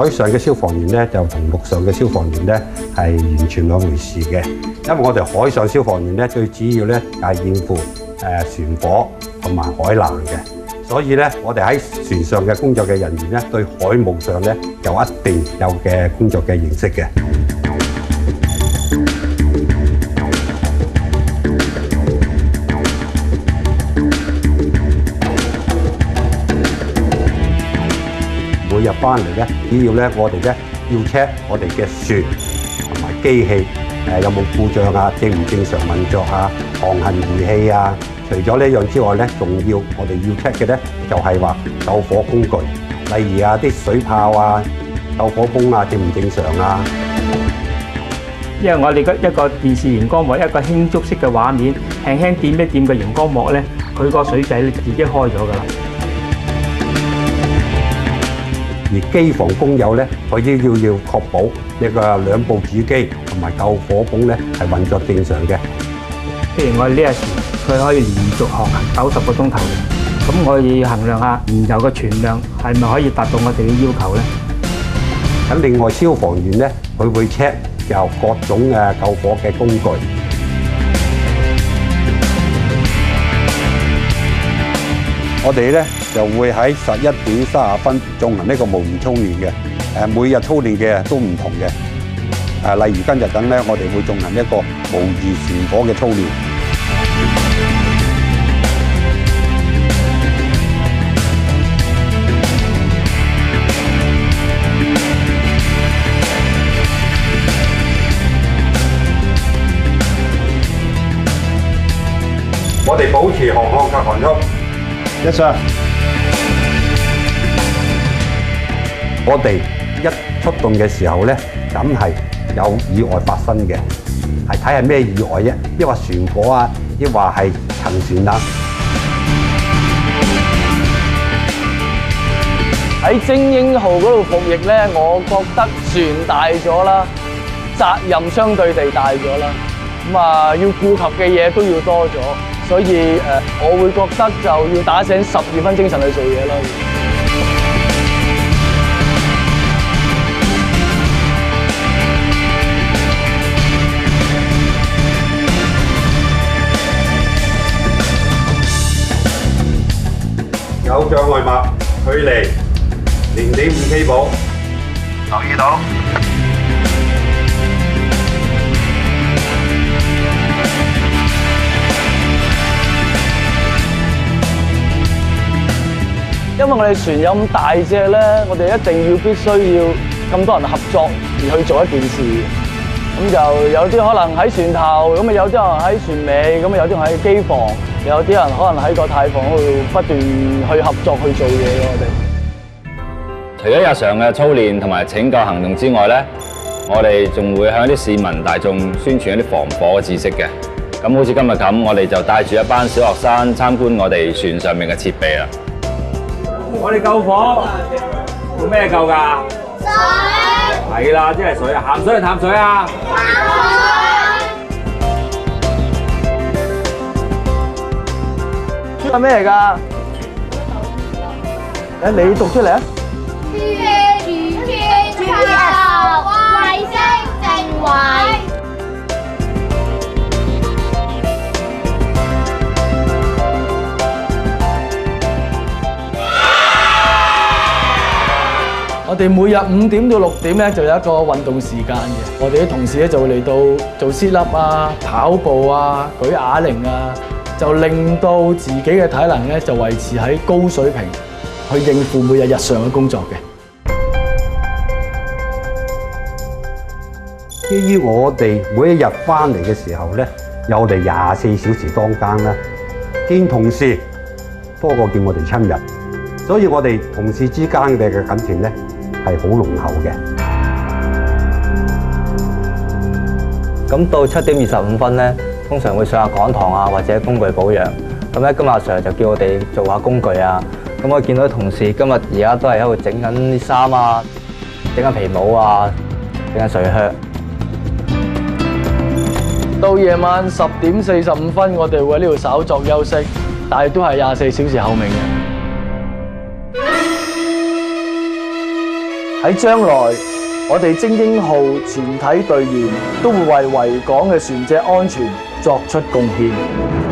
海上嘅消防員咧就同陸上嘅消防員咧係完全兩回事嘅，因為我哋海上消防員咧最主要咧係應付船火同埋海難嘅，所以咧我哋喺船上嘅工作嘅人員咧對海務上咧有一定有嘅工作嘅認識嘅。每日翻嚟咧，主要咧我哋咧要 check 我哋嘅船同埋機器有冇故障啊，正唔正常運作啊，航行儀器啊。除咗呢樣之外咧，仲要我哋要 check 嘅咧就係話救火工具，例如啊啲水炮啊、救火泵啊正唔正常啊。因為我哋一個電視熒光幕一個輕觸式嘅畫面，輕輕點一點嘅熒光幕咧，佢個水掣咧自己開咗㗎啦。而機房工友咧，佢都要確保呢個兩部主機同埋救火泵咧係運作正常嘅。譬如我哋呢一時，佢可以連續航行90個鐘頭嘅，咁我哋要衡量下燃油嘅存量係咪可以達到我哋嘅要求咧？咁另外消防員咧，佢會 check 有各種嘅救火嘅工具。我哋咧就會喺11點30分進行呢個模擬操練嘅，每日操練嘅都唔同嘅。例如今日等咧，我哋會進行一個模擬船火嘅操練。我哋保持航向及航速。Yes sir。我哋一出動嘅時候咧，梗係有意外發生嘅，係睇係咩意外啫？抑或船火啊，抑或係沉船啊？喺精英號嗰度服役咧，我覺得船大咗啦，責任相對地大咗啦，咁啊要顧及嘅嘢都要多咗。所以我會覺得就要打醒12分精神去做嘢啦。有障礙物，距離0.5 K 步，留意到。因為我哋船有咁大隻咧，我哋一定必須要咁多人合作而去做一件事。咁就有啲可能喺船頭，咁啊有啲人喺船尾，咁啊有啲人喺機房，有啲人可能喺個太房度不斷去合作去做嘢嘅。我哋除咗日常嘅操練同埋拯救行動之外咧，我哋仲會向啲市民大眾宣傳一啲防火嘅知識嘅。咁好似今日咁，我哋就帶住一班小學生參觀我哋船上面嘅設備啦。我哋救火用咩救㗎？水。係啦，即係水啊！鹹水定淡水啊？淡水。係咩嚟㗎？你讀出嚟啊！衛星定位。我哋每日5點到6點咧就有一個運動時間嘅，我哋啲同事咧就會嚟到做 sit up 啊、跑步啊、舉啞鈴啊，就令到自己嘅體能咧就維持喺高水平，去應付每日日常嘅工作嘅。基於我哋每一日翻嚟嘅時候咧，有我哋24小時當更啦，見同事多過見我哋親人，所以我哋同事之間嘅感情咧係好濃厚嘅。咁到7點25分咧，通常會上下講堂啊，或者工具保養。咁咧，今日阿 Sir 就叫我哋做下工具啊。咁我見到啲同事今日而家都係喺度整緊啲衫啊，整緊皮帽啊，整緊水靴。到夜晚10點45分，我哋會喺呢度稍作休息，但係都係24小時候命嘅。喺將來，我哋精英號全體隊員都會為維港嘅船隻安全作出貢獻。